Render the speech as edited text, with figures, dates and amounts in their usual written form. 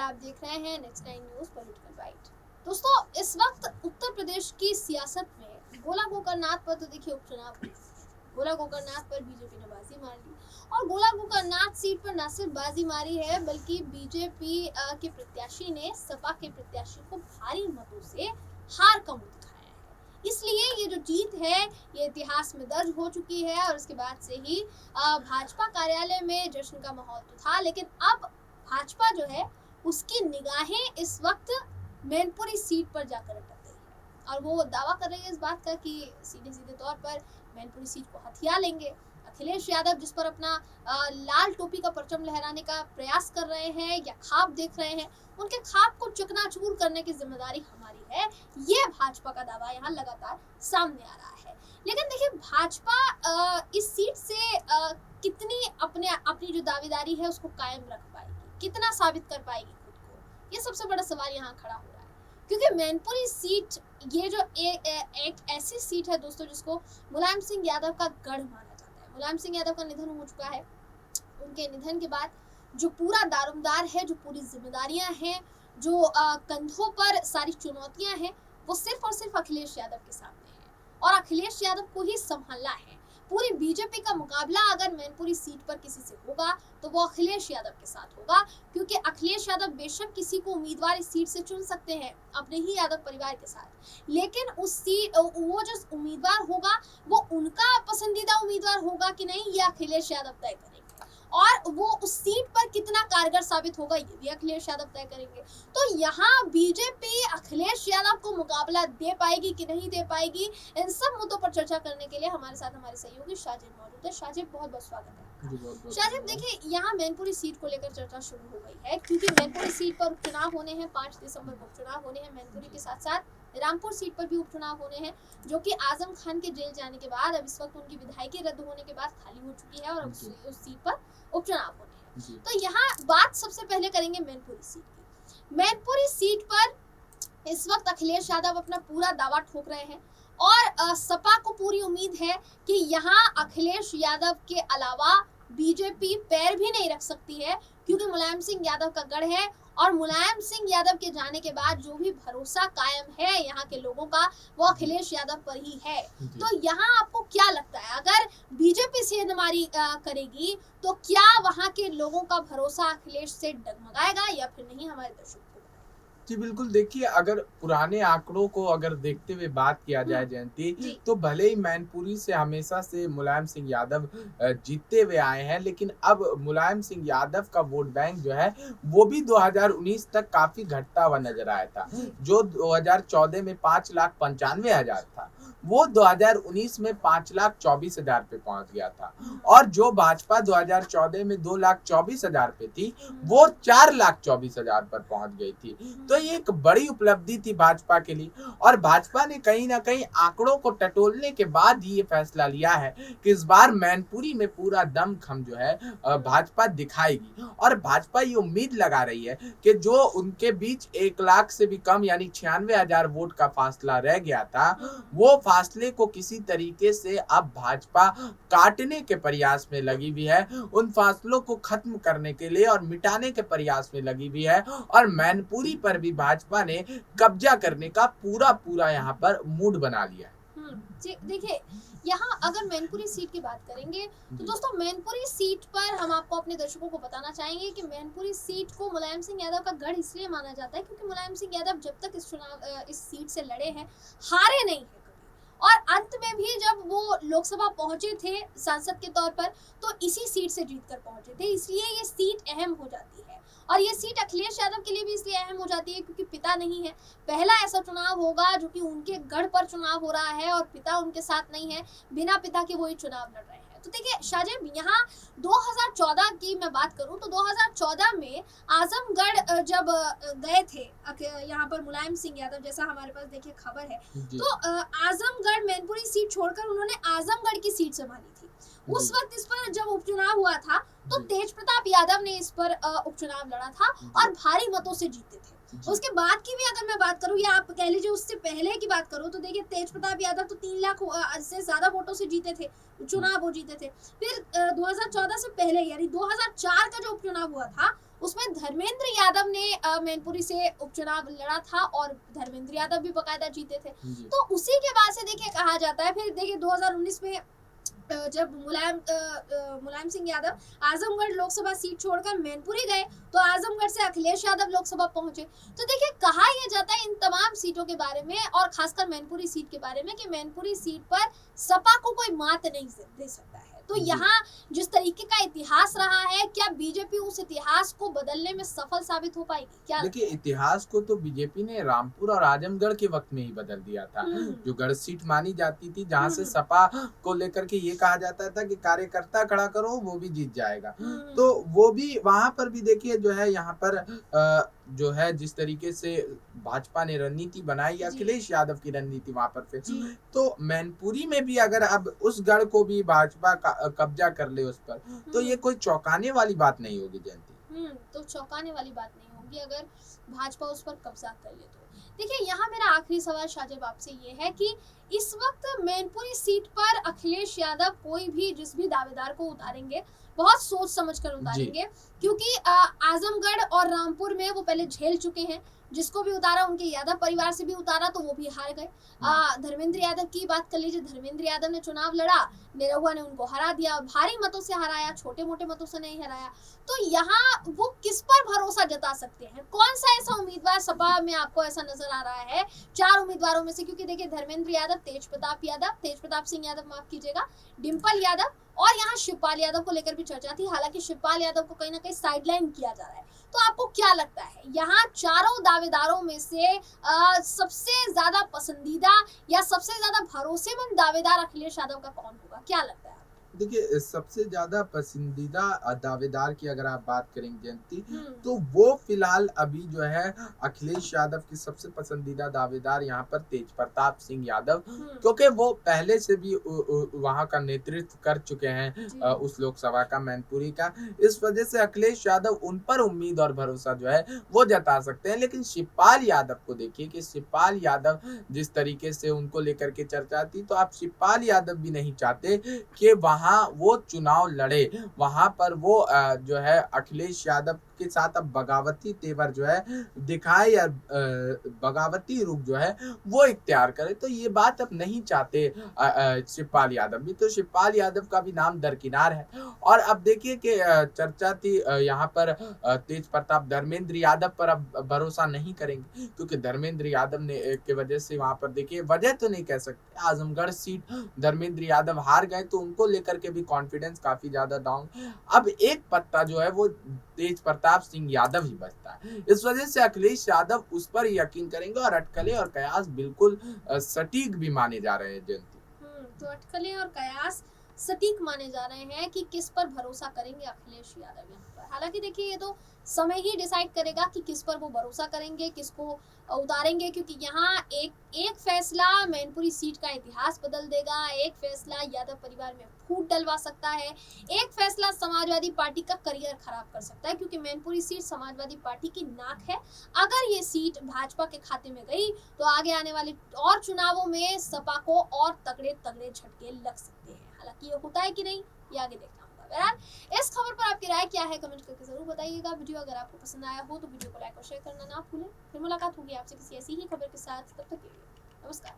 आप देख रहे हैं नेक्स्ट 9 न्यूज पॉलिटिकल बाइट। दोस्तों, इस वक्त उत्तर प्रदेश की सियासत में गोला गोकर्णनाथ पर तो देखिए उपचुनाव हुए। गोला गोकर्णनाथ पर बीजेपी ने बाजी मार ली और गोला गोकर्णनाथ सीट पर न सिर्फ बाजी मारी है बल्कि बीजेपी के प्रत्याशी ने सपा के प्रत्याशी को भारी मतों से हार का मुंह दिखाया है। इसलिए ये जो जीत है ये इतिहास में दर्ज हो चुकी है और उसके बाद से ही भाजपा कार्यालय में जश्न का माहौल तो था, लेकिन अब भाजपा जो है उसकी निगाहें इस वक्त मैनपुरी सीट पर जाकर अटक गई है और वो दावा कर रही है इस बात का कि सीधे सीधे तौर पर मैनपुरी सीट को हथिया लेंगे। अखिलेश यादव जिस पर अपना लाल टोपी का परचम लहराने का प्रयास कर रहे हैं या ख्वाब देख रहे हैं, उनके ख्वाब को चकनाचूर करने की जिम्मेदारी हमारी है, ये भाजपा का दावा यहाँ लगातार सामने आ रहा है। लेकिन देखिए, भाजपा इस सीट से कितनी अपनी जो दावेदारी है उसको कायम रख पाएगी, कितना साबित कर पाएगी खुद को, ये सबसे बड़ा सवाल यहाँ खड़ा हो रहा है। क्योंकि मैनपुरी सीट ये जो एक ऐसी सीट है दोस्तों जिसको मुलायम सिंह यादव का गढ़ माना जाता है। मुलायम सिंह यादव का निधन हो चुका है। उनके निधन के बाद जो पूरा दारोमदार है, जो पूरी जिम्मेदारियां हैं, जो कंधों पर सारी चुनौतियां हैं, वो सिर्फ और सिर्फ अखिलेश यादव के सामने है और अखिलेश यादव को ही संभालना है। पूरी बीजेपी का मुकाबला अगर मैनपुरी सीट पर किसी से होगा तो वो अखिलेश यादव के साथ होगा, क्योंकि अखिलेश यादव बेशक किसी को उम्मीदवार इस सीट से चुन सकते हैं अपने ही यादव परिवार के साथ, लेकिन वो जो उम्मीदवार होगा वो उनका पसंदीदा उम्मीदवार होगा कि नहीं, ये अखिलेश यादव तय करेंगे और वो उस सीट पर कितना कारगर साबित होगा ये भी अखिलेश यादव तय करेंगे। तो यहाँ बीजेपी अखिलेश यादव को मुकाबला दे पाएगी कि नहीं दे पाएगी, इन सब मुद्दों पर चर्चा करने के लिए हमारे साथ हमारे सहयोगी शाजिब मौजूद है। शाजिब, बहुत बहुत स्वागत है। शाजिब, देखिए, यहाँ मैनपुरी सीट को लेकर चर्चा शुरू हो गई है क्योंकि मैनपुरी सीट पर उपचुनाव होने हैं, 5 दिसंबर को उपचुनाव होने हैं। मैनपुरी के साथ साथ रामपुर सीट पर भी उपचुनाव होने हैं, जो कि आजम खान के जेल जाने के बाद अब इस वक्त उनकी विधायकी रद्द होने के बाद खाली हो चुकी है और अब उस सीट पर उपचुनाव होने हैं। तो यहाँ बात सबसे पहले करेंगे मैनपुरी सीट की। मैनपुरी सीट पर इस वक्त अखिलेश यादव अपना पूरा दावा ठोक रहे हैं और सपा को पूरी उम्मीद है कि यहाँ अखिलेश यादव के अलावा बीजेपी पैर भी नहीं रख सकती है, क्योंकि मुलायम सिंह यादव का गढ़ है और मुलायम सिंह यादव के जाने के बाद जो भी भरोसा कायम है यहाँ के लोगों का वो अखिलेश यादव पर ही है। तो यहाँ आपको क्या लगता है, अगर बीजेपी सेंधमारी करेगी तो क्या वहाँ के लोगों का भरोसा अखिलेश से डगमगाएगा या फिर नहीं? हमारे दर्शकों को जी बिल्कुल, देखिए, अगर पुराने आंकड़ों को अगर देखते हुए बात किया जाए जयंती, तो भले ही मैनपुरी से हमेशा से मुलायम सिंह यादव जीतते हुए आए हैं, लेकिन अब मुलायम सिंह यादव का वोट बैंक जो है वो भी 2019 तक काफी घटता हुआ नजर आया था। जो 2014 में 5,95,000 था, वो 2019 में 5,24,000 पे पहुंच गया था और जो भाजपा 2014 में 2,24,000 पे थी वो 4,24,000 पर पहुंच गई थी। तो ये एक बड़ी उपलब्धि थी भाजपा के लिए और भाजपा ने कहीं ना कहीं आंकड़ों को टटोलने के बाद ही ये फैसला लिया है कि इस बार मैनपुरी में पूरा दमखम जो है भाजपा दिखाएगी और भाजपा ये उम्मीद लगा रही है कि जो उनके बीच 1 लाख से भी कम यानी 96,000 वोट का फासला रह गया था, वो फासले को किसी तरीके से अब भाजपा काटने के प्रयास में लगी हुई है, उन फासलों को खत्म करने के लिए और मिटाने के प्रयास में लगी हुई है और मैनपुरी पर भी भाजपा ने कब्जा करने का पूरा यहाँ पर मूड बना लिया है। देखिए, यहाँ अगर मैनपुरी सीट की बात करेंगे तो दोस्तों मैनपुरी सीट पर हम आपको अपने दर्शकों को बताना चाहेंगे कि मैनपुरी सीट को मुलायम सिंह यादव का गढ़ इसलिए माना जाता है क्योंकि मुलायम सिंह यादव जब तक इस सीट से लड़े हैं हारे नहीं है और अंत में भी जब वो लोकसभा पहुंचे थे सांसद के तौर पर तो इसी सीट से जीतकर पहुंचे थे, इसलिए ये सीट अहम हो जाती है। और ये सीट अखिलेश यादव के लिए भी इसलिए अहम हो जाती है क्योंकि पिता नहीं है, पहला ऐसा चुनाव होगा जो कि उनके गढ़ पर चुनाव हो रहा है और पिता उनके साथ नहीं है, बिना पिता के वो ये चुनाव लड़ रहे हैं। तो देखिए शाजिब, यहाँ 2014 की मैं बात करूं तो 2014 में आजमगढ़ जब गए थे यहाँ पर मुलायम सिंह यादव, जैसा हमारे पास देखिए खबर है, तो आजमगढ़ मैनपुरी सीट छोड़कर उन्होंने आजमगढ़ की सीट संभाली थी। उस वक्त इस पर जब उपचुनाव हुआ था तो तेज प्रताप यादव ने इस पर उपचुनाव लड़ा था और भारी मतों से जीते थे। उसके बाद की भी अगर मैं बात करूं या आप कह लीजिए उससे पहले की बात करूं तो देखिए तेज प्रताप यादव तो 3 लाख से ज्यादा वोटों से जीते थे, चुनाव वो जीते थे। फिर 2014 से पहले यानी 2004 का जो उपचुनाव हुआ था उसमें धर्मेंद्र यादव ने मैनपुरी से उपचुनाव लड़ा था और धर्मेंद्र यादव भी बकायदा जीते थे। जी। तो उसी के बाद से देखिए कहा जाता है, फिर देखिए 2019 में जब मुलायम सिंह यादव आजमगढ़ लोकसभा सीट छोड़कर मैनपुरी गए, तो आजमगढ़ से अखिलेश यादव लोकसभा पहुंचे। तो देखिए कहा यह जाता है इन तमाम सीटों के बारे में और खासकर मैनपुरी सीट के बारे में कि मैनपुरी सीट पर सपा को कोई मात नहीं दे सकता है। तो जी। यहाँ जिस तरीके का इतिहास रहा है, क्या बीजेपी उस इतिहास को बदलने में सफल साबित हो पाएगी? क्या देखिए इतिहास को तो बीजेपी ने रामपुर और आजमगढ़ के वक्त में ही बदल दिया था, जो गढ़ सीट मानी जाती थी, जहां से सपा को लेकर के ये कहा जाता था कि कार्यकर्ता खड़ा करो वो भी जीत जाएगा। तो वो भी वहां पर भी देखिए जो है यहाँ पर जो है जिस तरीके से भाजपा ने रणनीति बनाई, अखिलेश यादव की रणनीति वहां पर फिर तो मैनपुरी में भी अगर अब उस गढ़ को भी भाजपा कब्जा कर ले उस पर, तो ये कोई चौंकाने वाली बात नहीं होगी जयंती। तो चौंकाने वाली बात नहीं होगी अगर भाजपा उस पर कब्जा कर ले तो। देखिए यहाँ मेरा आखिरी सवाल शाहजेब आपसे ये है कि इस वक्त मैनपुरी सीट पर अखिलेश यादव कोई भी जिस भी दावेदार को उतारेंगे बहुत सोच समझ कर उतारेंगे, क्योंकि आजमगढ़ और रामपुर में वो पहले झेल चुके हैं। जिसको भी उतारा उनके यादव परिवार से भी उतारा तो वो भी हार गए। धर्मेंद्र यादव की बात कर लीजिए, धर्मेंद्र यादव ने चुनाव लड़ा, निरहुआ ने उनको हरा दिया, भारी मतों से हराया, छोटे मोटे मतों से नहीं हराया। तो यहाँ वो किस पर भरोसा जता सकते हैं? कौन सा ऐसा उम्मीदवार सपा में आपको ऐसा नजर आ रहा है 4 उम्मीदवारों में से? क्योंकि देखिए धर्मेंद्र यादव, तेज प्रताप सिंह यादव माफ कीजिएगा, डिम्पल यादव और यहाँ शिवपाल यादव को लेकर भी चर्चा थी। हालांकि शिवपाल यादव को कहीं ना कहीं साइडलाइन किया जा रहा है। तो आपको क्या लगता है यहाँ चारों दावेदारों में से सबसे ज्यादा पसंदीदा या सबसे ज्यादा भरोसेमंद दावेदार अखिलेश यादव का कौन होगा? क्या लगता है? देखिए सबसे ज्यादा पसंदीदा दावेदार की अगर आप बात करेंगे जयंती, तो वो फिलहाल अभी जो है अखिलेश यादव की सबसे पसंदीदा दावेदार यहाँ पर तेज प्रताप सिंह यादव, क्योंकि वो पहले से भी वहाँ का नेतृत्व कर चुके हैं उस लोकसभा का, मैनपुरी का। इस वजह से अखिलेश यादव उन पर उम्मीद और भरोसा जो है वो जता सकते हैं। लेकिन शिवपाल यादव को देखिए कि शिवपाल यादव जिस तरीके से उनको लेकर के चर्चा थी, तो आप शिवपाल यादव भी नहीं चाहते कि वहां वो चुनाव लड़े, वहां पर वो जो है अखिलेश यादव के साथ अब बगावती तेवर जो है दिखाए या बगावती रूप जो है वो इख्तियार करे। तो ये बात अब नहीं चाहते शिवपाल यादव भी, तो शिवपाल यादव का भी नाम दरकिनार है। और अब देखिए कि चर्चा थी यहाँ पर तेज प्रताप धर्मेंद्र यादव पर अब भरोसा नहीं करेंगे, क्योंकि धर्मेंद्र यादव ने के वजह से वहां पर देखिए, वजह तो नहीं कह सकते, आजमगढ़ सीट धर्मेंद्र यादव हार गए तो उनको लेकर के भी कॉन्फिडेंस काफी ज्यादा डाउन। अब एक पत्ता जो है वो तेज प्रताप सिंह यादव ही बचता है। इस वजह से अखिलेश यादव उस पर यकीन करेंगे और अटकलें और कयास बिल्कुल सटीक भी माने जा रहे हैं जयंती। तो अटकलें और कयास सटीक माने जा रहे हैं कि किस पर भरोसा करेंगे अखिलेश यादव यहाँ पर। हालांकि देखिए ये तो समय ही डिसाइड करेगा कि किस पर वो भरोसा करेंगे, किसको उतारेंगे, क्योंकि यहाँ एक फैसला मैनपुरी सीट का इतिहास बदल देगा, एक फैसला यादव परिवार में फूट डलवा सकता है, एक फैसला समाजवादी पार्टी का करियर खराब कर सकता है, क्योंकि मैनपुरी सीट समाजवादी पार्टी की नाक है। अगर ये सीट भाजपा के खाते में गई तो आगे आने वाले और चुनावों में सपा को और तगड़े झटके लग सकते हैं। हालांकि ये होता है कि नहीं, ये आगे देखना होगा। बहरहाल इस खबर पर आपकी राय क्या है कमेंट करके जरूर बताइएगा। वीडियो अगर आपको पसंद आया हो तो वीडियो को लाइक और शेयर करना ना भूलें। फिर मुलाकात होगी आपसे किसी ऐसी ही खबर के साथ, तब तक के लिए नमस्कार।